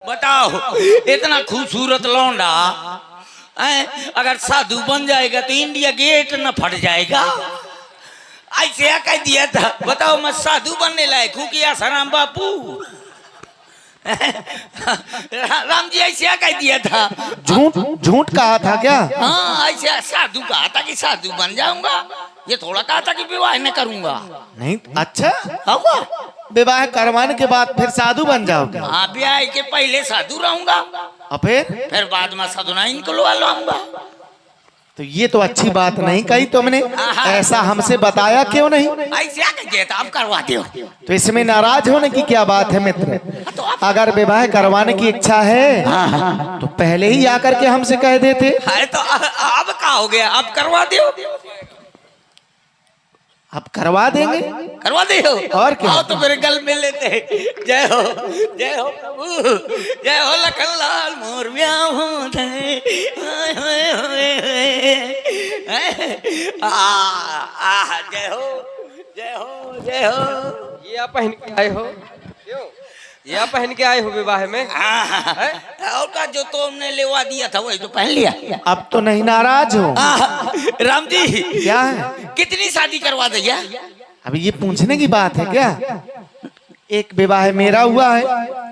बताओ इतना खूबसूरत लौंडा अगर साधु बन जाएगा तो इंडिया गेट न फट जाएगा। ऐसे कह दिया था। बताओ मैं साधु बनने लायक हूँ कि आसाराम बापू? राम जी ऐसे कह दिया था। झूठ झूठ कहा था क्या? हाँ ऐसे साधु कहा था कि साधु बन जाऊंगा। ये थोड़ा कहा था कि विवाह न करूंगा। नहीं अच्छा होगा विवाह करवाने के बाद फिर साधु बन जाओगे? हाँ ब्याह के पहले साधु रहूंगा और फिर बाद में साधुना इनको लगा लूंगा। तो ये तो अच्छी बात नहीं कही तुमने। ऐसा हमसे बताया क्यों नहीं? ऐसे कह था आप करवा दो। तो इसमें नाराज होने की क्या बात है मित्र? अगर विवाह करवाने की इच्छा है तो पहले ही आकर के हमसे कह देते। तो अब क्या हो गया? अब करवा दो। अब करवा देंगे। करवा दे हो और क्या? आओ तो मेरे गल में लेते हैं। जय हो प्रभु, जय हो लखनलाल मोर ब्याह हो जय हो जय हो जय हो। ये आप पहन के आए हो? क्यों ये आप पहन के आए हो विवाह में? और का जो तुमने लेवा दिया था वही तो पहन लिया। अब तो नहीं नाराज हो? राम जी क्या है? कितनी शादी करवा दिया? अभी ये पूछने की बात है क्या? एक विवाह मेरा हुआ है,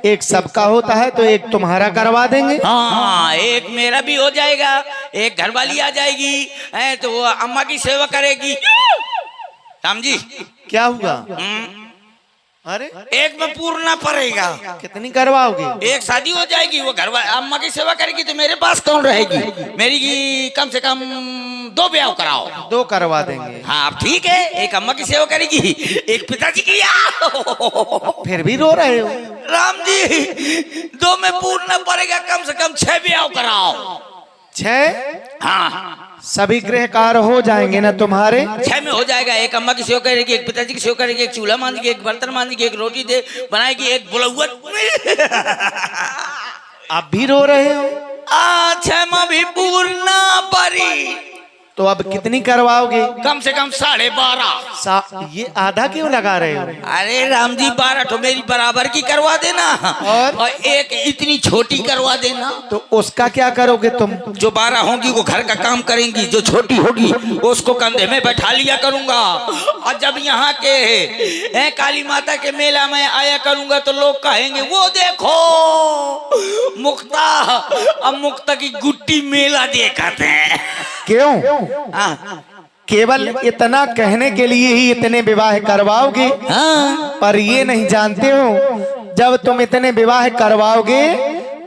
एक सबका होता है, तो एक तुम्हारा करवा देंगे। हाँ एक मेरा भी हो जाएगा, एक घरवाली आ जाएगी तो वो अम्मा की सेवा करेगी। राम जी क्या हुआ? अरे एक में पूर्ण पड़ेगा। कितनी करवाओगे? एक शादी हो जाएगी, वो घर अम्मा की सेवा करेगी तो मेरे पास कौन रहेगी? मेरी कम से कम 2 ब्याह कराओ। 2 करवा देंगे। हाँ अब ठीक है, एक अम्मा की सेवा करेगी, एक पिताजी की। फिर भी रो रहे हो? राम जी 2 में पूर्ण पड़ेगा, कम से कम 6 ब्याह कराओ। 6? हाँ सभी गृह कार्य हो जाएंगे ना तुम्हारे? 6 में हो जाएगा। एक अम्मा की सेवा करेगी, एक पिताजी की सेवा करेगी, एक चूल्हा मांजेगी, एक बर्तन मांजेगी, एक रोटी दे बनाएगी, एक बुलौआ। आप भी रो रहे हो? 6 में भी पूर्ण परी। तो अब कितनी करवाओगे? कम से कम 12.5। ये आधा क्यों लगा रहे हो? अरे राम जी 12 तो मेरी बराबर की करवा देना और एक इतनी छोटी करवा देना। तो उसका क्या करोगे तुम? जो 12 होगी वो घर का काम करेंगी, जो छोटी होगी उसको कंधे में बैठा लिया करूंगा। और जब यहाँ के काली माता के मेला में आया करूंगा तो लोग कहेंगे वो देखो मुक्ता, अब मुक्ता की गुट्टी मेला देखते हैं। क्यों? केवल इतना कहने के लिए ही इतने विवाह करवाओगे? हाँ। पर ये नहीं जानते हो जब तुम इतने विवाह करवाओगे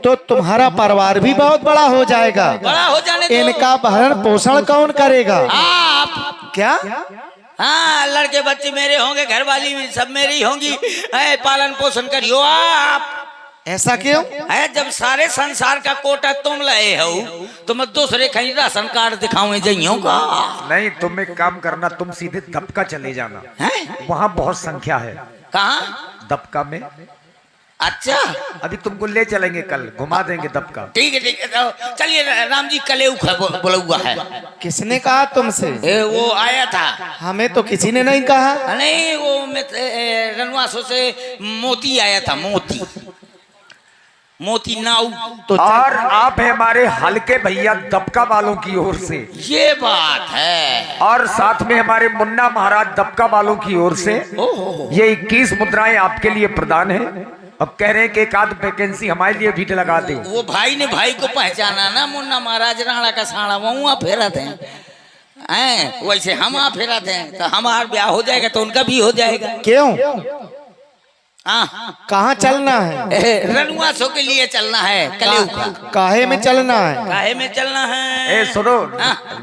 तो तुम्हारा परिवार भी बहुत बड़ा हो जाएगा। बड़ा हो जाने दो। इनका भरण पोषण कौन करेगा? आप। क्या? हाँ लड़के बच्चे मेरे होंगे, घरवाली सब मेरी होंगी, पालन पोषण करियो आप। ऐसा क्यों? है जब सारे संसार का कोटा तुम लाए हो तो मैं दूसरे कहीं राशन कार्ड दिखाऊं जाइयों का? नहीं, तुम एक काम करना, तुम सीधे दबका चले जाना। वहाँ बहुत संख्या है। कहाँ? दबका में। अच्छा अभी तुमको ले चलेंगे, कल घुमा देंगे दबका। ठीक है तो चलिए। राम जी कलेऊ बोला हुआ है। किसने कहा तुमसे? वो आया था। हमें तो किसी ने नहीं कहा। नहीं वो रनवासों से मोती आया था, मोती नाऊ। तो और आप है हमारे हल्के भैया दबका वालों की ओर से। ये बात है। और साथ में हमारे मुन्ना महाराज दबका वालों की ओर से ये 21 मुद्राएं आपके लिए प्रदान है। अब कह रहे हैं कि एक आध वैकेंसी हमारे लिए भी लगा दे। वो भाई ने भाई को पहचाना ना, मुन्ना महाराज राणा का साड़ा वहाँ फेरा थे वैसे हम वहाँ फेरा थे तो हमारा ब्याह हो जाएगा तो उनका भी हो जाएगा। क्यों? हाँ कहाँ चलना है? रनुआसों के लिए चलना है। कलेऊ का काहे में चलना है? काहे में चलना है? सुनो,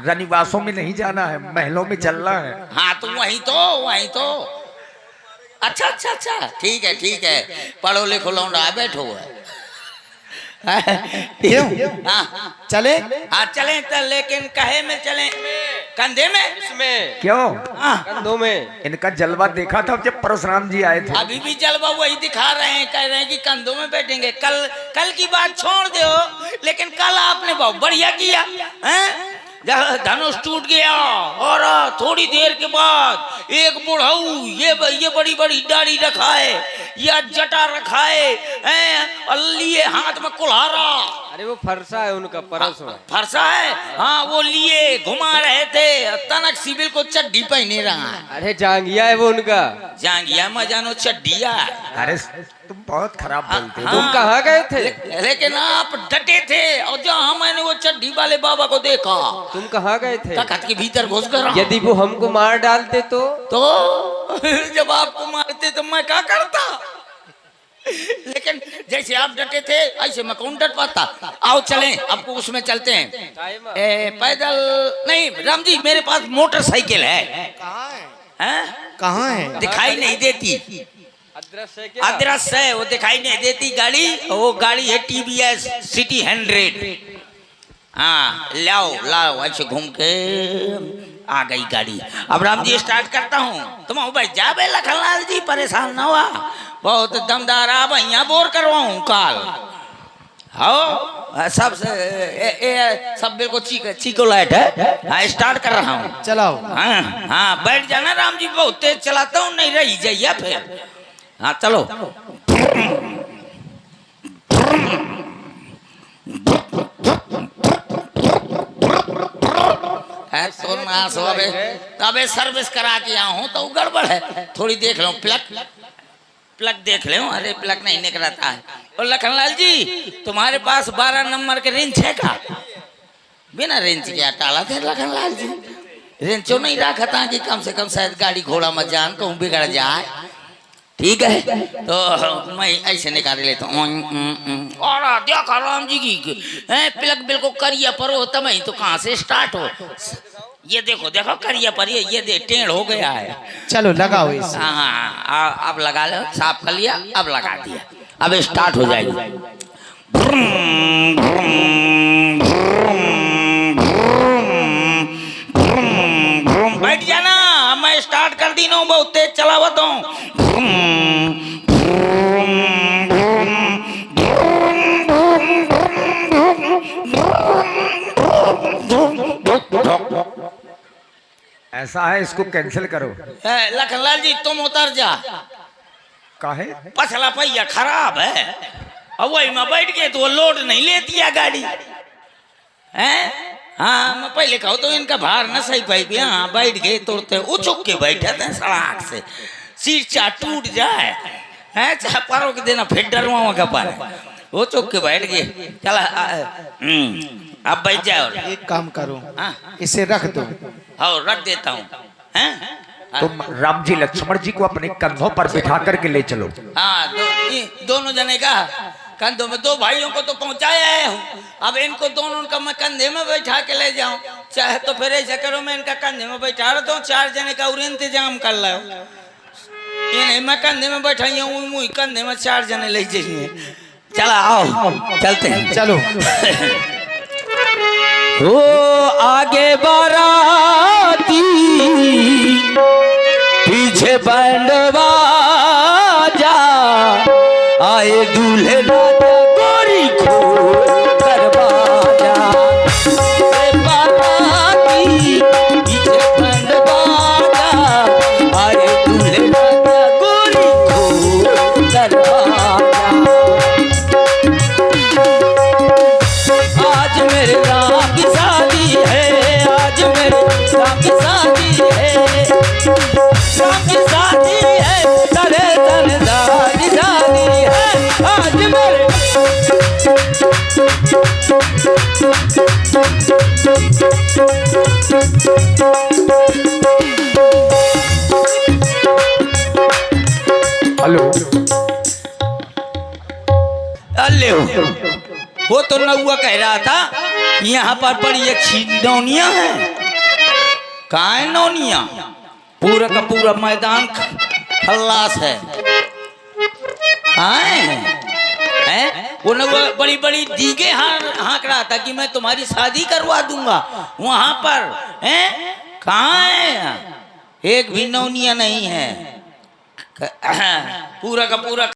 रनिवासों में नहीं जाना है, महलों में चलना है। हाँ तो वही तो अच्छा ठीक है पढ़ो लिखो लौंडा बैठो क्यों? हाँ चले? हाँ चले तो, लेकिन कहे में चले? कंधे में? इसमें क्यों? कंधों में। इनका जलवा देखा था जब परशुराम जी आए थे। अभी भी जलवा वही दिखा रहे हैं, कह रहे हैं कि कंधों में बैठेंगे। कल की बात छोड़ दो, लेकिन कल आपने बहुत बढ़िया किया। धनुष टूट गया और थोड़ी देर के बाद एक बुढ़ऊ ये बड़ी बड़ी दाढ़ी रखा है, या जटा रखा है, और लिए हाथ में कुल्हाड़ा। अरे वो फरसा है उनका, परस है। फरसा है, हाँ, वो लिए घुमा रहे थे। तनक सिविल को चड्डी पहने रहा है। अरे जांगिया है वो उनका। जांगिया में जानो चड्डिया। अरे तुम बहुत खराब बोलते हो। तुम कहाँ गए थे? लेकिन आप डटे थे, और जहाँ मैंने वो चड्डी वाले बाबा को देखा। तुम कहाँ गए थे? तखत के भीतर घुस गया। यदि वो हमको मार डालते तो जब आपको मारते तो मैं क्या करता? लेकिन जैसे आप डटे थे ऐसे मैं कौन डट पाता। आओ चलें, आपको उसमें चलते हैं। पैदल नहीं राम जी, मेरे पास मोटरसाइकिल है। कहाँ है? दिखाई नहीं देती। अदृश्य है क्या? अदृश्य है, वो दिखाई नहीं देती गाड़ी। वो गाड़ी है TVS सिटी 100। हाँ, लाओ ऐसे घूम के आ गई गाड़ी। अब राम जी स्टार्ट करता हूँ। तुम भाई जा बे लखनलाल जी, परेशान ना हुआ, बहुत दमदार। अब यहाँ बोर करवाऊँ काल। हाँ, सब बिल्कुल चीको लाइट है। हाँ, स्टार्ट कर रहा हूँ। चलाओ। हाँ, बैठ जाना राम जी, बहुत तेज चलाता हूँ, नहीं रही जाइए फिर। हाँ चलो। तो ना सो अबे सर्विस करा के यहाँ हूँ तो गड़बड़ है। थोड़ी देख लो, प्लग देख लो। अरे प्लग नहीं निकलता है। और लखनलाल जी, तुम्हारे पास 12 नंबर के रेंच है का? बिना रेंच के टाला थे लखनलाल जी। रेंचो नहीं रखा था कि कम से कम शायद गाड़ी घोड़ा मत जान कहूँ बिगड़ जाए। ठीक है, तो मैं ऐसे निकाल लेता हूँ। और देखा राम जी की प्लग बिल्कुल करिया पर हो, तब ही तो कहाँ से स्टार्ट हो। ये देखो करिया पर ये दे टेढ़ हो गया है। चलो लगाओ इसे। हाँ, अब लगा लो, साफ कर लिया, अब लगा दिया। अब स्टार्ट हो जाएगी। बैठ जाना, मैं स्टार्ट कर दी ना, बहुत तेज चलावत हूँ। ऐसा है, इसको कैंसिल करो। लखनलाल जी तुम उतर जा। काहे? पछला पहिया खराब है, अब वही में बैठ गए तो वो लोड नहीं लेती है गाड़ी। हैं? हाँ, मैं पहले कहूँ तो इनका भार न सही पाई। हाँ, बैठ गए तुरते उछुक के बैठे थे सड़क से, सीट चाह टूट जाए है, चाहे पारों के देना फिर डरवा का पार वो चुक के बैठ गए। चला अब बैठ जाओ। एक काम करो, हाँ, इसे रख दो। हाँ, रख देता हूँ। तुम राम जी लक्ष्मण जी को अपने कंधों पर बिठा करके ले चलो। हाँ, दोनों जने का कंधों में, 2 भाइयों को तो पहुंचाया हूँ, अब इनको दोनों का मैं कंधे में बैठा के ले जाऊं। चाहे तो फिर ऐसा करो, मैं इनका कंधे में बैठा रहा हूँ, 4 जने का और इंतजाम कर लो। ये नहीं मैं कंधे में बैठा हूँ, मुँह कंधे में 4 जने ले जाइए। चला आओ, चलते हैं। चलो। हो आगे बाराती, पीछे बैंड बाजा, आए दूल्हे राजा गोरी खोल कर बाजा। बाराती, पीछे बैंड बाजा, आए दूल्हे राजा गोरी खोल कर बाजा। आज मेरे राम की शादी है, आज मेरे राम की शादी है, राम की शादी है, तरे तन दादी शादी है आज मेरे। हेलो, अल्ले वो तो नौआ कह रहा था यहाँ पर बड़ी अच्छी नौनिया है। कहाँ है नौनिया? पूरा का पूरा मैदान खल्लास है। कहाँ है? वो नौआ बड़ी बड़ी दीगे हाँक रहा था कि मैं तुम्हारी शादी करवा दूंगा वहां पर। हैं? कहाँ है? एक भी नौनिया नहीं है। पूरा का पूरा